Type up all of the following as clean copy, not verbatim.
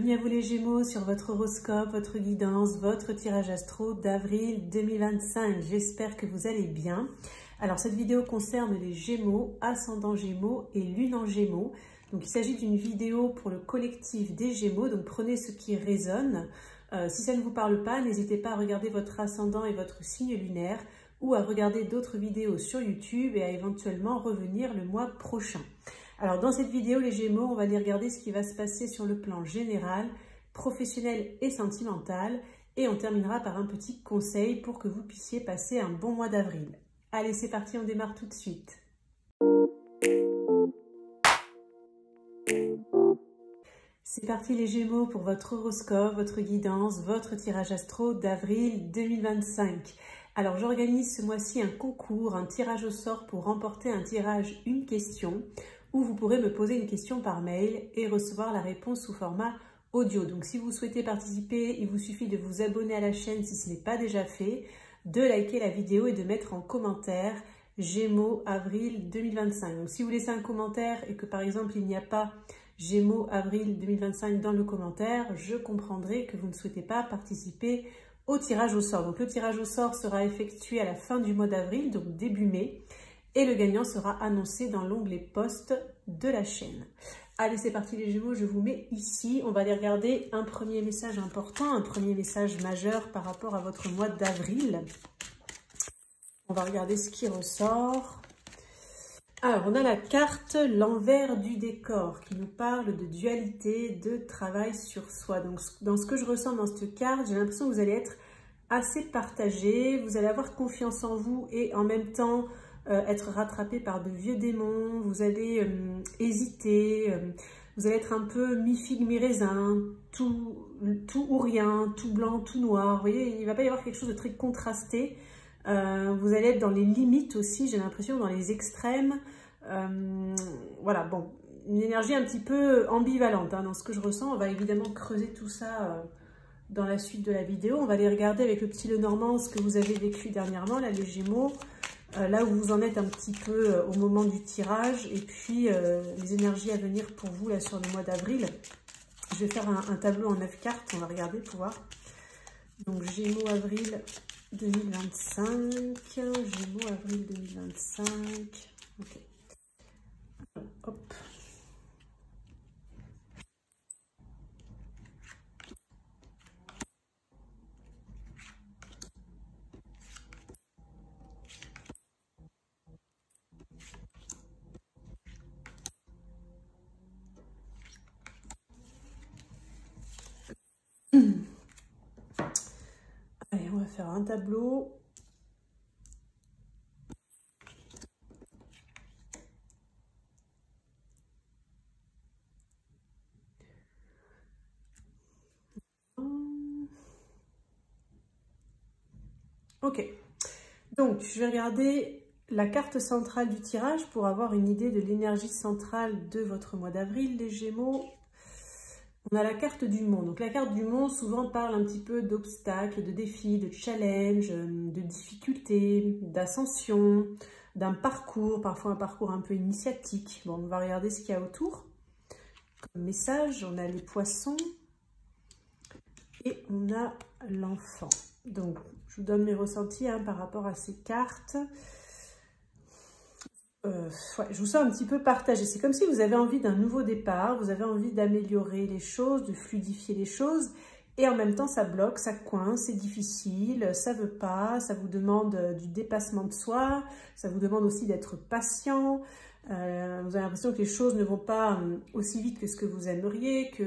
Bienvenue à vous les Gémeaux sur votre horoscope, votre guidance, votre tirage astro d'avril 2025. J'espère que vous allez bien. Alors cette vidéo concerne les Gémeaux, ascendant Gémeaux et lune en Gémeaux. Donc il s'agit d'une vidéo pour le collectif des Gémeaux, donc prenez ce qui résonne. Si ça ne vous parle pas, n'hésitez pas à regarder votre ascendant et votre signe lunaire ou à regarder d'autres vidéos sur YouTube et à éventuellement revenir le mois prochain. Alors dans cette vidéo, les Gémeaux, on va aller regarder ce qui va se passer sur le plan général, professionnel et sentimental. Et on terminera par un petit conseil pour que vous puissiez passer un bon mois d'avril. Allez, c'est parti, on démarre tout de suite. C'est parti les Gémeaux pour votre horoscope, votre guidance, votre tirage astro d'avril 2025. Alors j'organise ce mois-ci un concours, un tirage au sort pour remporter un tirage une question, où vous pourrez me poser une question par mail et recevoir la réponse sous format audio. Donc si vous souhaitez participer, il vous suffit de vous abonner à la chaîne si ce n'est pas déjà fait, de liker la vidéo et de mettre en commentaire Gémeaux avril 2025. Donc si vous laissez un commentaire et que par exemple il n'y a pas Gémeaux avril 2025 dans le commentaire, je comprendrai que vous ne souhaitez pas participer au tirage au sort. Donc le tirage au sort sera effectué à la fin du mois d'avril, donc début mai. Et le gagnant sera annoncé dans l'onglet post de la chaîne. Allez, c'est parti les Gémeaux, je vous mets ici. On va aller regarder un premier message important, un premier message majeur par rapport à votre mois d'avril. On va regarder ce qui ressort. Alors, on a la carte l'envers du décor qui nous parle de dualité, de travail sur soi. Donc, dans ce que je ressens dans cette carte, j'ai l'impression que vous allez être assez partagé, vous allez avoir confiance en vous et en même temps être rattrapé par de vieux démons, vous allez hésiter, vous allez être un peu mi-figue, mi-raisin, tout ou rien, tout blanc, tout noir. Vous voyez, il ne va pas y avoir quelque chose de très contrasté. Vous allez être dans les limites aussi, j'ai l'impression, dans les extrêmes. Voilà, bon, une énergie un petit peu ambivalente dans ce que je ressens. On va évidemment creuser tout ça dans la suite de la vidéo. On va aller regarder avec le petit Lenormand ce que vous avez vécu dernièrement, là, les Gémeaux. Là où vous en êtes un petit peu au moment du tirage et puis les énergies à venir pour vous là sur le mois d'avril. Je vais faire un tableau en 9 cartes, on va regarder pour voir. Donc Gémeaux avril 2025, Gémeaux avril 2025, ok. Hop. Allez, on va faire un tableau. Ok, donc je vais regarder la carte centrale du tirage pour avoir une idée de l'énergie centrale de votre mois d'avril, les Gémeaux. On a la carte du monde. Donc la carte du monde souvent parle un petit peu d'obstacles, de défis, de challenges, de difficultés, d'ascension, d'un parcours, parfois un parcours un peu initiatique. Bon, on va regarder ce qu'il y a autour. Comme message, on a les poissons et on a l'enfant. Donc, je vous donne mes ressentis par rapport à ces cartes. Ouais, je vous sens un petit peu partagé. C'est comme si vous avez envie d'un nouveau départ, vous avez envie d'améliorer les choses, de fluidifier les choses, et en même temps ça bloque, ça coince, c'est difficile, ça veut pas, ça vous demande du dépassement de soi, ça vous demande aussi d'être patient. Vous avez l'impression que les choses ne vont pas aussi vite que ce que vous aimeriez, que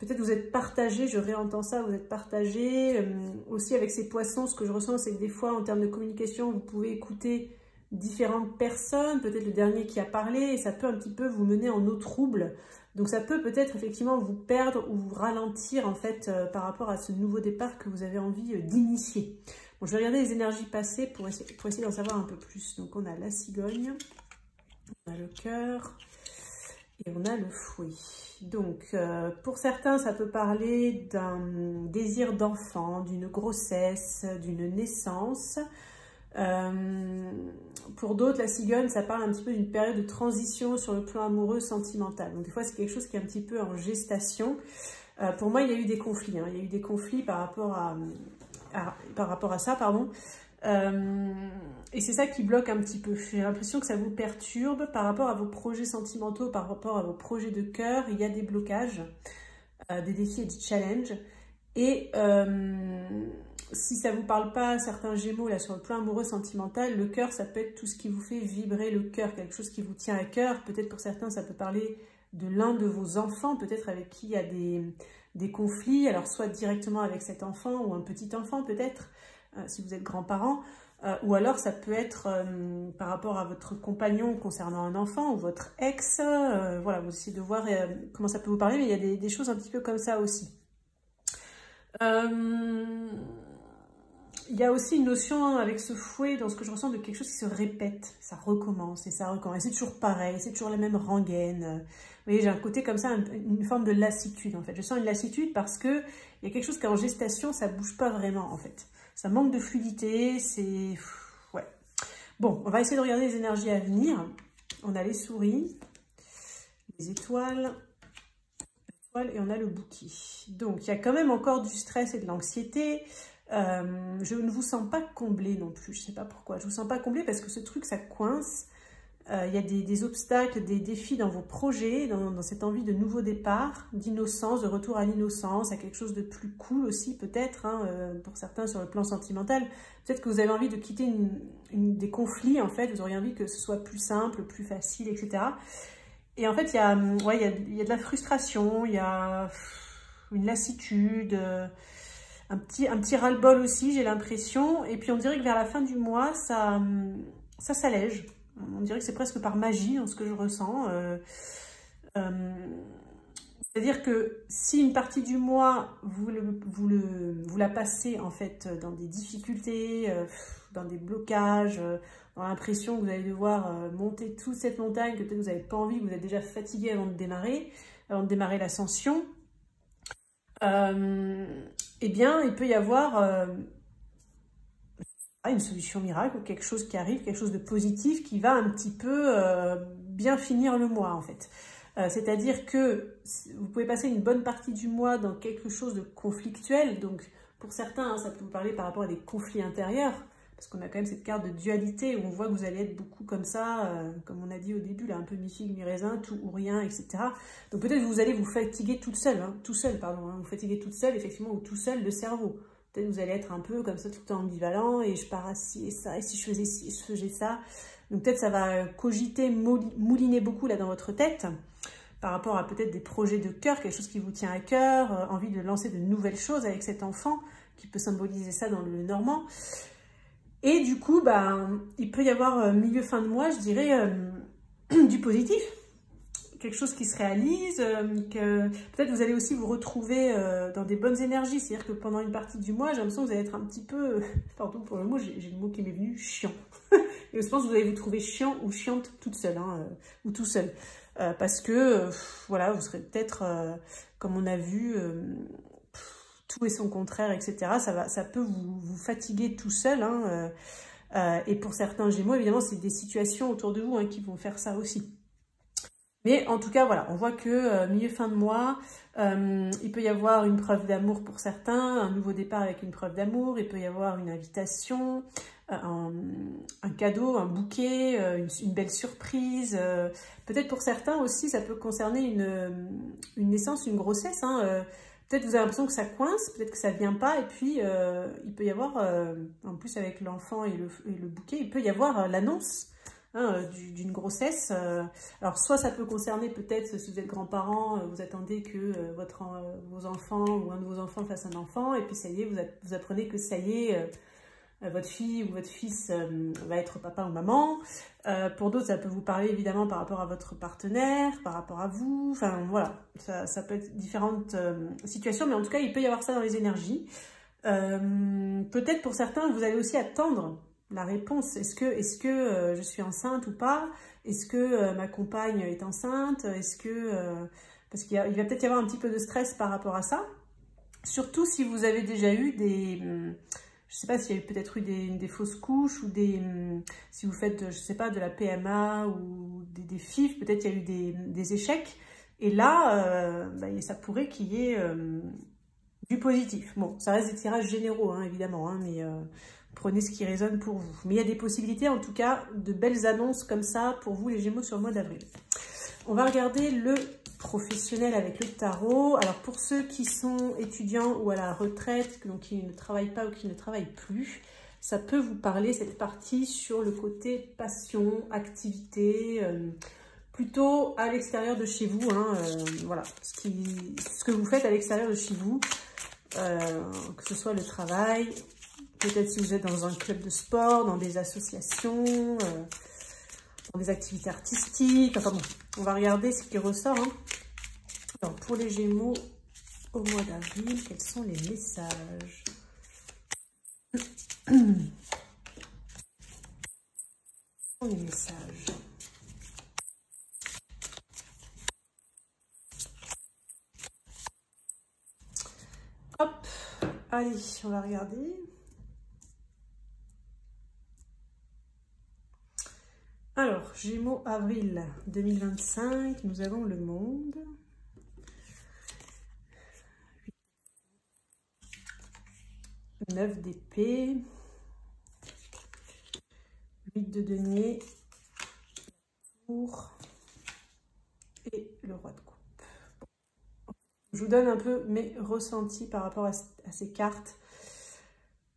peut-être vous êtes partagé, je réentends ça, vous êtes partagé. Aussi avec ces poissons, ce que je ressens, c'est que des fois en termes de communication, vous pouvez écouter différentes personnes, peut-être le dernier qui a parlé, et ça peut un petit peu vous mener en eau trouble. Donc ça peut peut-être effectivement vous perdre ou vous ralentir en fait par rapport à ce nouveau départ que vous avez envie d'initier. Bon, je vais regarder les énergies passées pour essayer d'en savoir un peu plus. Donc on a la cigogne, on a le cœur et on a le fouet. Donc pour certains ça peut parler d'un désir d'enfant, d'une grossesse, d'une naissance. Pour d'autres, la cigogne, ça parle un petit peu d'une période de transition sur le plan amoureux, sentimental. Donc des fois, c'est quelque chose qui est un petit peu en gestation. Pour moi, il y a eu des conflits. Hein. Il y a eu des conflits par rapport à ça, pardon. Et c'est ça qui bloque un petit peu. J'ai l'impression que ça vous perturbe par rapport à vos projets sentimentaux, par rapport à vos projets de cœur. Il y a des blocages, des défis et des challenges. Et si ça ne vous parle pas, certains Gémeaux, là, sur le plan amoureux sentimental, le cœur, ça peut être tout ce qui vous fait vibrer le cœur, quelque chose qui vous tient à cœur. Peut-être pour certains, ça peut parler de l'un de vos enfants, peut-être avec qui il y a des conflits, alors soit directement avec cet enfant ou un petit enfant peut-être, si vous êtes grands-parents, ou alors ça peut être par rapport à votre compagnon concernant un enfant ou votre ex, voilà, vous essayez de voir comment ça peut vous parler, mais il y a des choses un petit peu comme ça aussi. Il y a aussi une notion avec ce fouet, dans ce que je ressens, de quelque chose qui se répète, ça recommence et ça recommence, c'est toujours pareil, c'est toujours la même rengaine. Vous voyez, j'ai un côté comme ça, une forme de lassitude en fait. Je sens une lassitude parce que il y a quelque chose qui est en gestation, ça bouge pas vraiment en fait. Ça manque de fluidité, c'est... ouais. Bon, on va essayer de regarder les énergies à venir. On a les souris, les étoiles, et on a le bouquet. Donc, il y a quand même encore du stress et de l'anxiété. Je ne vous sens pas comblé non plus, je ne sais pas pourquoi. Je ne vous sens pas comblé parce que ce truc, ça coince. Il y a des obstacles, des défis dans vos projets, dans cette envie de nouveau départ, d'innocence, de retour à l'innocence, à quelque chose de plus cool aussi peut-être, hein, pour certains sur le plan sentimental. Peut-être que vous avez envie de quitter des conflits, en fait, vous auriez envie que ce soit plus simple, plus facile, etc. Et en fait, il y a de la frustration, il y a une lassitude, un petit ras-le-bol aussi, j'ai l'impression. Et puis on dirait que vers la fin du mois, ça s'allège. On dirait que c'est presque par magie, dans ce que je ressens. C'est-à-dire que si une partie du mois, vous la passez en fait dans des difficultés, dans des blocages, dans l'impression que vous allez devoir monter toute cette montagne, que peut-être vous n'avez pas envie, que vous êtes déjà fatigué avant de démarrer l'ascension, eh bien, il peut y avoir une solution miracle ou quelque chose qui arrive, quelque chose de positif qui va un petit peu bien finir le mois en fait. C'est-à-dire que vous pouvez passer une bonne partie du mois dans quelque chose de conflictuel. Donc pour certains, hein, ça peut vous parler par rapport à des conflits intérieurs, parce qu'on a quand même cette carte de dualité où on voit que vous allez être beaucoup comme ça, comme on a dit au début, là, un peu mi-figue, mi-raisin, tout ou rien, etc. Donc peut-être vous allez vous fatiguer toute seule, hein, vous fatiguer toute seule, effectivement, ou tout seul de cerveau. Peut-être vous allez être un peu comme ça tout le temps ambivalent, et je pars à ci et ça, et si je faisais ci, et je faisais ça. Donc peut-être ça va cogiter, mouliner beaucoup là dans votre tête, par rapport à peut-être des projets de cœur, quelque chose qui vous tient à cœur, envie de lancer de nouvelles choses avec cet enfant, qui peut symboliser ça dans le normand. Et du coup, il peut y avoir milieu-fin de mois, je dirais, du positif. Quelque chose qui se réalise, que peut-être vous allez aussi vous retrouver dans des bonnes énergies. C'est-à-dire que pendant une partie du mois, j'ai l'impression que vous allez être un petit peu, pardon pour le mot, j'ai le mot qui m'est venu, chiant. Et je pense que vous allez vous trouver chiant ou chiante toute seule, hein, ou tout seul. Parce que, voilà, vous serez peut-être, comme on a vu, tout et son contraire, etc. Ça peut vous fatiguer tout seul, hein, et pour certains Gémeaux, évidemment, c'est des situations autour de vous hein, qui vont faire ça aussi. Mais en tout cas, voilà, on voit que milieu-fin de mois, il peut y avoir une preuve d'amour pour certains, un nouveau départ avec une preuve d'amour, il peut y avoir une invitation, un cadeau, un bouquet, une belle surprise. Peut-être pour certains aussi, ça peut concerner une naissance, une grossesse. Hein, peut-être vous avez l'impression que ça coince, peut-être que ça ne vient pas, et puis il peut y avoir, en plus avec l'enfant et le bouquet, il peut y avoir l'annonce hein, d'une grossesse. Alors soit ça peut concerner peut-être si vous êtes grands-parents, vous attendez que vos enfants ou un de vos enfants fasse un enfant, et puis ça y est, vous apprenez que ça y est, votre fille ou votre fils va être papa ou maman. Pour d'autres, ça peut vous parler évidemment par rapport à votre partenaire, par rapport à vous. Enfin voilà, ça peut être différentes situations, mais en tout cas, il peut y avoir ça dans les énergies. Peut-être pour certains, vous allez aussi attendre la réponse. Est-ce que je suis enceinte ou pas? Est-ce que ma compagne est enceinte? Est-ce que parce qu'il va peut-être y avoir un petit peu de stress par rapport à ça. Surtout si vous avez déjà eu des... Je ne sais pas s'il y a peut-être eu des fausses couches ou si vous faites, je ne sais pas, de la PMA ou des FIV, peut-être il y a eu des échecs. Et là, ça pourrait qu'il y ait du positif. Bon, ça reste des tirages généraux, hein, évidemment, hein, mais prenez ce qui résonne pour vous. Mais il y a des possibilités, en tout cas, de belles annonces comme ça pour vous, les Gémeaux, sur le mois d'avril. On va regarder le professionnel avec le tarot. Alors, pour ceux qui sont étudiants ou à la retraite, donc qui ne travaillent pas ou qui ne travaillent plus, ça peut vous parler, cette partie, sur le côté passion, activité, plutôt à l'extérieur de chez vous. Hein, voilà, ce que vous faites à l'extérieur de chez vous, que ce soit le travail, peut-être si vous êtes dans un club de sport, dans des associations, dans des activités artistiques. Enfin bon, on va regarder ce qui ressort. Hein. Alors, pour les Gémeaux, au mois d'avril, quels sont les messages? Les messages. Hop, allez, on va regarder. Alors, Gémeaux, avril 2025, nous avons le monde. 9 d'épée. 8 de denier. Et le roi de coupe. Je vous donne un peu mes ressentis par rapport à ces cartes.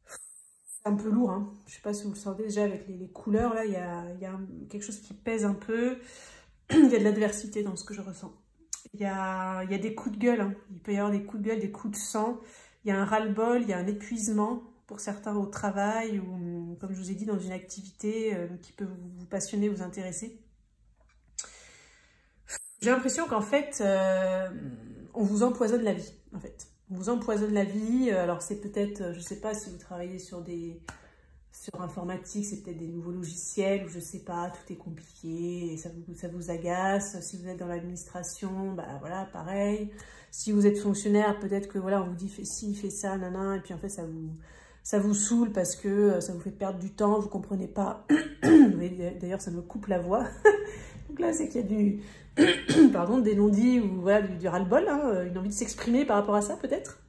C'est un peu lourd, hein. Je ne sais pas si vous le sentez déjà avec les couleurs. Là, il y a quelque chose qui pèse un peu. Il y a de l'adversité dans ce que je ressens. Il y a des coups de gueule. Hein. Il peut y avoir des coups de gueule, des coups de sang. Il y a un ras-le-bol, il y a un épuisement pour certains au travail ou, comme je vous ai dit, dans une activité qui peut vous passionner, vous intéresser. J'ai l'impression qu'en fait, on vous empoisonne la vie, en fait. On vous empoisonne la vie. Alors, c'est peut-être, je ne sais pas si vous travaillez sur informatique, c'est peut-être des nouveaux logiciels, ou je ne sais pas, tout est compliqué, et ça vous agace. Si vous êtes dans l'administration, bah voilà, pareil. Si vous êtes fonctionnaire, peut-être que voilà, on vous dit fais ci, fais ça, nanana, et puis en fait, ça vous saoule parce que ça vous fait perdre du temps, vous ne comprenez pas. D'ailleurs, ça me coupe la voix. Donc là, c'est qu'il y a pardon, des non-dits ou voilà, du ras-le-bol, hein, une envie de s'exprimer par rapport à ça, peut-être.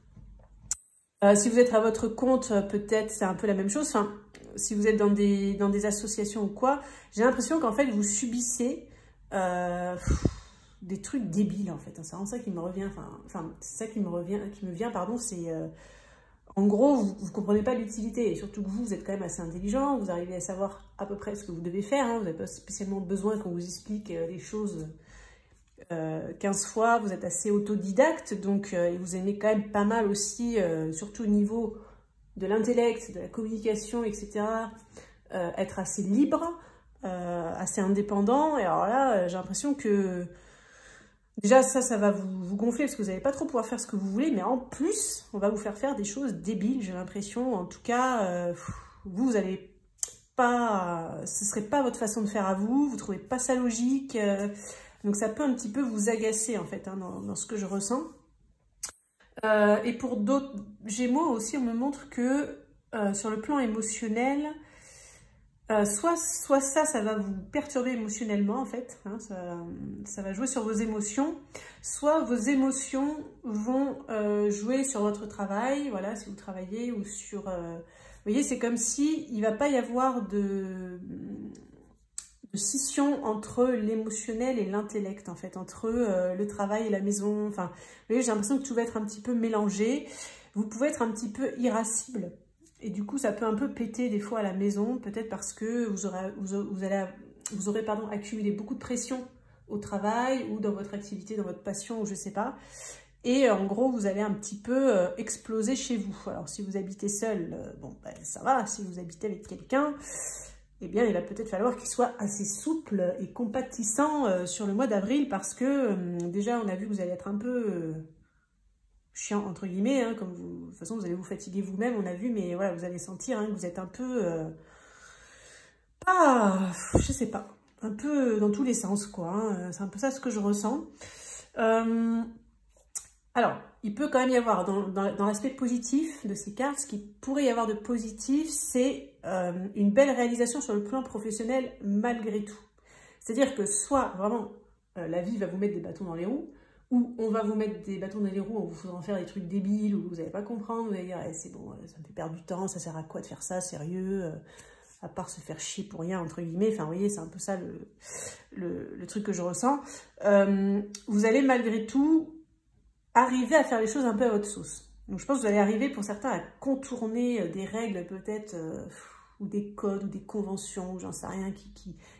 Si vous êtes à votre compte, peut-être c'est un peu la même chose. Enfin, si vous êtes dans des associations ou quoi, j'ai l'impression qu'en fait, vous subissez des trucs débiles, en fait. C'est vraiment ça qui me revient. Enfin, c'est ça qui me vient, pardon, c'est... en gros, vous ne comprenez pas l'utilité. Et surtout que vous êtes quand même assez intelligent. Vous arrivez à savoir à peu près ce que vous devez faire. Hein. Vous n'avez pas spécialement besoin qu'on vous explique les choses 15 fois. Vous êtes assez autodidacte. Donc, et vous aimez quand même pas mal aussi, surtout au niveau de l'intellect, de la communication, etc. Être assez libre, assez indépendant. Et alors là, j'ai l'impression que... Déjà, ça va vous gonfler parce que vous n'allez pas trop pouvoir faire ce que vous voulez, mais en plus, on va vous faire des choses débiles, j'ai l'impression. En tout cas, vous n'allez pas... Ce ne serait pas votre façon de faire à vous, vous ne trouvez pas ça logique. Donc ça peut un petit peu vous agacer, en fait, hein, dans ce que je ressens. Et pour d'autres Gémeaux aussi, on me montre que sur le plan émotionnel... soit ça va vous perturber émotionnellement, en fait, hein, ça va jouer sur vos émotions, soit vos émotions vont jouer sur votre travail, voilà, si vous travaillez, ou sur... vous voyez, c'est comme si il ne va pas y avoir de scission entre l'émotionnel et l'intellect, en fait, entre le travail et la maison, enfin, vous voyez, j'ai l'impression que tout va être un petit peu mélangé, vous pouvez être un petit peu irascible. Et du coup, ça peut un peu péter des fois à la maison, peut-être parce que vous aurez accumulé beaucoup de pression au travail ou dans votre activité, dans votre passion, ou je ne sais pas. Et en gros, vous allez un petit peu exploser chez vous. Alors, si vous habitez seul, bon, ben, ça va. Si vous habitez avec quelqu'un, eh bien, il va peut-être falloir qu'il soit assez souple et compatissant sur le mois d'avril parce que déjà, on a vu que vous allez être un peu... chiant entre guillemets, hein, comme de toute façon vous allez vous fatiguer vous-même, on a vu, mais voilà, vous allez sentir hein, que vous êtes un peu, je sais pas, un peu dans tous les sens, quoi, hein, c'est un peu ça ce que je ressens. Alors, il peut quand même y avoir, dans l'aspect positif de ces cartes, ce qui pourrait y avoir de positif, c'est une belle réalisation sur le plan professionnel malgré tout. C'est-à-dire que soit, vraiment, la vie va vous mettre des bâtons dans les roues, ou on va vous mettre des bâtons dans les roues en vous faisant faire des trucs débiles, ou vous n'allez pas comprendre, vous allez dire, eh, c'est bon, ça me fait perdre du temps, ça sert à quoi de faire ça, sérieux, à part se faire chier pour rien, entre guillemets. Enfin, vous voyez, c'est un peu ça le truc que je ressens. Vous allez malgré tout arriver à faire les choses un peu à votre sauce. Donc je pense que vous allez arriver pour certains à contourner des règles peut-être, ou des codes, ou des conventions, ou j'en sais rien,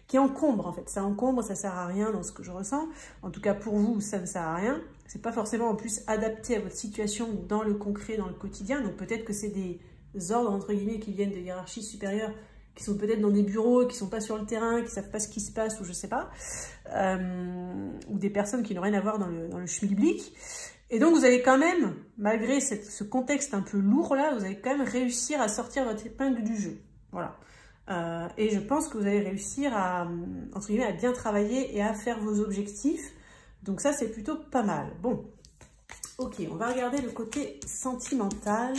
qui encombrent en fait. Ça encombre, ça sert à rien dans ce que je ressens. En tout cas pour vous, ça ne sert à rien. C'est pas forcément en plus adapté à votre situation dans le concret, dans le quotidien. Donc peut-être que c'est des ordres entre guillemets qui viennent de hiérarchies supérieures, qui sont peut-être dans des bureaux, qui sont pas sur le terrain, qui savent pas ce qui se passe, ou je sais pas, ou des personnes qui n'ont rien à voir dans le schmilblick. Et donc, vous allez quand même, malgré ce contexte un peu lourd là, vous allez quand même réussir à sortir votre épingle du jeu. Voilà. Et je pense que vous allez réussir à, entre guillemets, à bien travailler et à faire vos objectifs. Donc ça, c'est plutôt pas mal. Bon, ok, on va regarder le côté sentimental.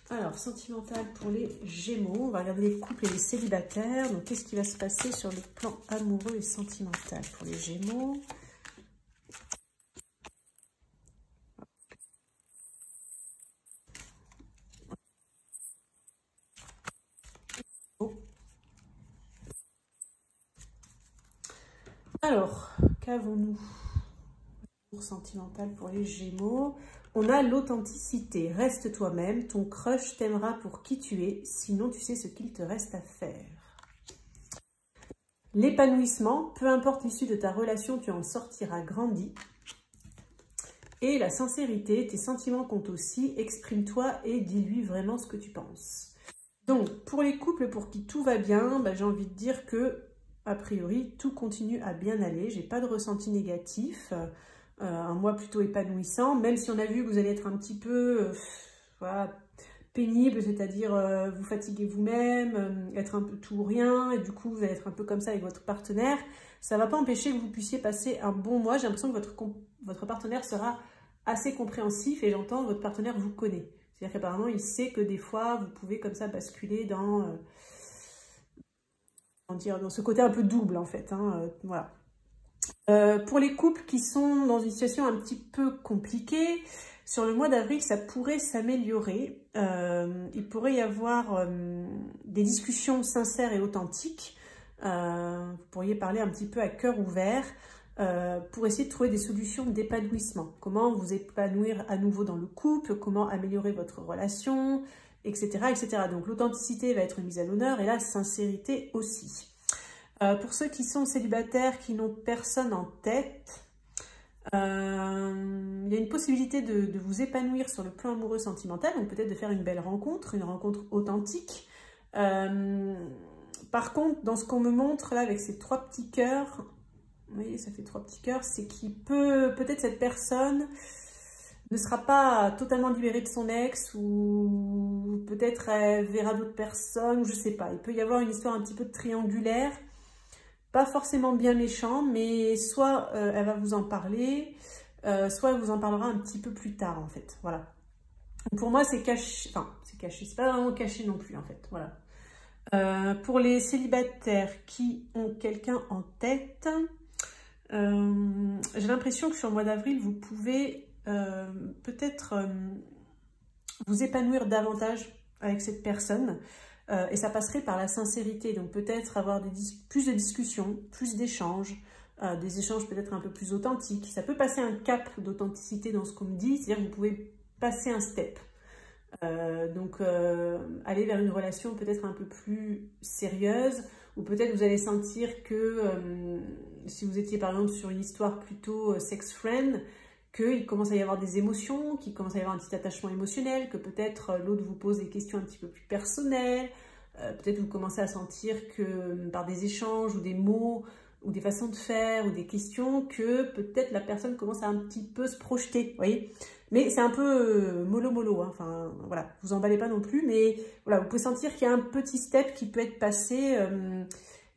Alors, sentimental pour les Gémeaux. On va regarder les couples et les célibataires. Donc, qu'est-ce qui va se passer sur le plan amoureux et sentimental pour les Gémeaux ? Alors, qu'avons-nous pour sentimental pour les Gémeaux? On a l'authenticité. Reste toi-même, ton crush t'aimera pour qui tu es, sinon tu sais ce qu'il te reste à faire. L'épanouissement, peu importe l'issue de ta relation, tu en sortiras grandi. Et la sincérité, tes sentiments comptent aussi, exprime-toi et dis-lui vraiment ce que tu penses. Donc, pour les couples pour qui tout va bien, j'ai envie de dire que, a priori, tout continue à bien aller. J'ai pas de ressenti négatif. Un mois plutôt épanouissant, même si on a vu que vous allez être un petit peu voilà, pénible, c'est-à-dire vous fatiguez vous-même, être un peu tout ou rien, et du coup vous allez être un peu comme ça avec votre partenaire. Ça ne va pas empêcher que vous puissiez passer un bon mois. J'ai l'impression que votre partenaire sera assez compréhensif, et j'entends que votre partenaire vous connaît. C'est-à-dire qu'apparemment il sait que des fois vous pouvez comme ça basculer dans, dans ce côté un peu double en fait, hein, voilà. Pour les couples qui sont dans une situation un petit peu compliquée, sur le mois d'avril, ça pourrait s'améliorer. Il pourrait y avoir des discussions sincères et authentiques. Vous pourriez parler un petit peu à cœur ouvert pour essayer de trouver des solutions d'épanouissement. Comment vous épanouir à nouveau dans le couple, comment améliorer votre relation, etc. etc. Donc l'authenticité va être mise à l'honneur et la sincérité aussi. Pour ceux qui sont célibataires, qui n'ont personne en tête, il y a une possibilité de vous épanouir sur le plan amoureux sentimental, donc peut-être de faire une belle rencontre, une rencontre authentique. Par contre, dans ce qu'on me montre là avec ces 3 petits cœurs, vous voyez, ça fait 3 petits cœurs, c'est qu'il peut-être cette personne ne sera pas totalement libérée de son ex, ou peut-être elle verra d'autres personnes, je sais pas. Il peut y avoir une histoire un petit peu triangulaire. Pas forcément bien méchant, mais soit elle va vous en parler, soit elle vous en parlera un petit peu plus tard, en fait. Voilà. Pour moi, c'est caché. Enfin, c'est caché. C'est pas vraiment caché non plus, en fait. Voilà. Pour les célibataires qui ont quelqu'un en tête, j'ai l'impression que sur le mois d'avril, vous pouvez peut-être vous épanouir davantage avec cette personne. Et ça passerait par la sincérité, donc peut-être avoir plus de discussions, plus d'échanges, des échanges peut-être un peu plus authentiques. Ça peut passer un cap d'authenticité dans ce qu'on me dit, c'est-à-dire que vous pouvez passer un step. Donc aller vers une relation peut-être un peu plus sérieuse, ou peut-être vous allez sentir que si vous étiez par exemple sur une histoire plutôt sex-friend, qu'il commence à y avoir des émotions, qu'il commence à y avoir un petit attachement émotionnel, que peut-être l'autre vous pose des questions un petit peu plus personnelles, peut-être vous commencez à sentir que par des échanges ou des mots ou des façons de faire ou des questions, que peut-être la personne commence à un petit peu se projeter, vous voyez. Mais c'est un peu mollo, hein. Enfin voilà, vous emballez pas non plus, mais voilà, vous pouvez sentir qu'il y a un petit step qui peut être passé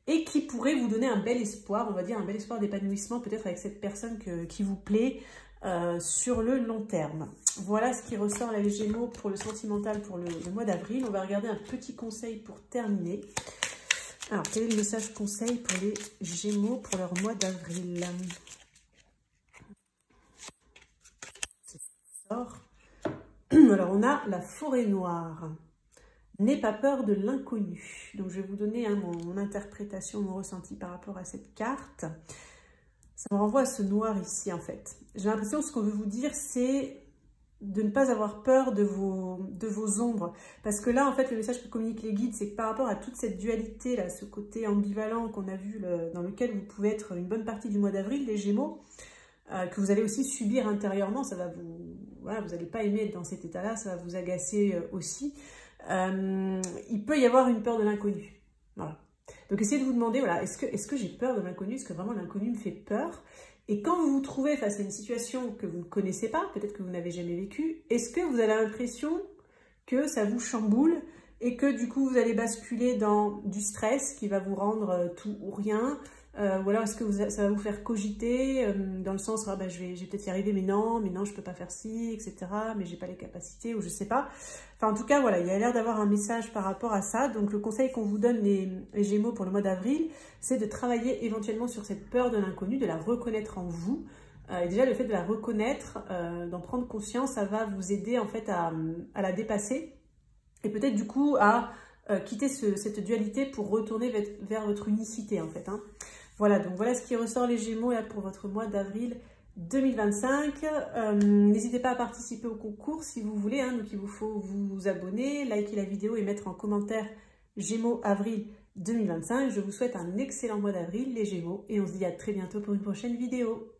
et qui pourrait vous donner un bel espoir, on va dire un bel espoir d'épanouissement peut-être avec cette personne qui vous plaît, sur le long terme. Voilà ce qui ressort là, les Gémeaux, pour le sentimental pour le mois d'avril. On va regarder un petit conseil pour terminer. Alors, quel est le message conseil pour les Gémeaux pour leur mois d'avril? ressort. Alors, on a la forêt noire. N'aie pas peur de l'inconnu. Donc, je vais vous donner mon interprétation, mon ressenti par rapport à cette carte. Ça me renvoie à ce noir ici, en fait. J'ai l'impression que ce qu'on veut vous dire, c'est de ne pas avoir peur de vos ombres. Parce que là, en fait, le message que communiquent les guides, c'est que par rapport à toute cette dualité, là, ce côté ambivalent qu'on a vu, dans lequel vous pouvez être une bonne partie du mois d'avril, les Gémeaux, que vous allez aussi subir intérieurement, ça va vous... Voilà, vous n'allez pas aimer être dans cet état-là, ça va vous agacer aussi. Il peut y avoir une peur de l'inconnu. Voilà. Donc, essayez de vous demander, voilà, est-ce que j'ai peur de l'inconnu? Est-ce que vraiment l'inconnu me fait peur? Et quand vous vous trouvez face à une situation que vous ne connaissez pas, peut-être que vous n'avez jamais vécue, est-ce que vous avez l'impression que ça vous chamboule et que du coup vous allez basculer dans du stress qui va vous rendre tout ou rien, ou alors est-ce que ça va vous faire cogiter dans le sens ah, bah, je vais peut-être y arriver mais non je peux pas faire ci, etc. mais j'ai pas les capacités ou je sais pas. Enfin en tout cas voilà, il y a l'air d'avoir un message par rapport à ça. Donc le conseil qu'on vous donne les Gémeaux pour le mois d'avril, c'est de travailler éventuellement sur cette peur de l'inconnu, de la reconnaître en vous. Et déjà le fait de la reconnaître, d'en prendre conscience, ça va vous aider en fait à la dépasser et peut-être du coup à quitter cette dualité pour retourner vers votre unicité en fait. Hein. Voilà, donc voilà ce qui ressort les Gémeaux là, pour votre mois d'avril 2025. N'hésitez pas à participer au concours si vous voulez. Hein, donc il vous faut vous abonner, liker la vidéo et mettre en commentaire Gémeaux avril 2025. Je vous souhaite un excellent mois d'avril les Gémeaux et on se dit à très bientôt pour une prochaine vidéo.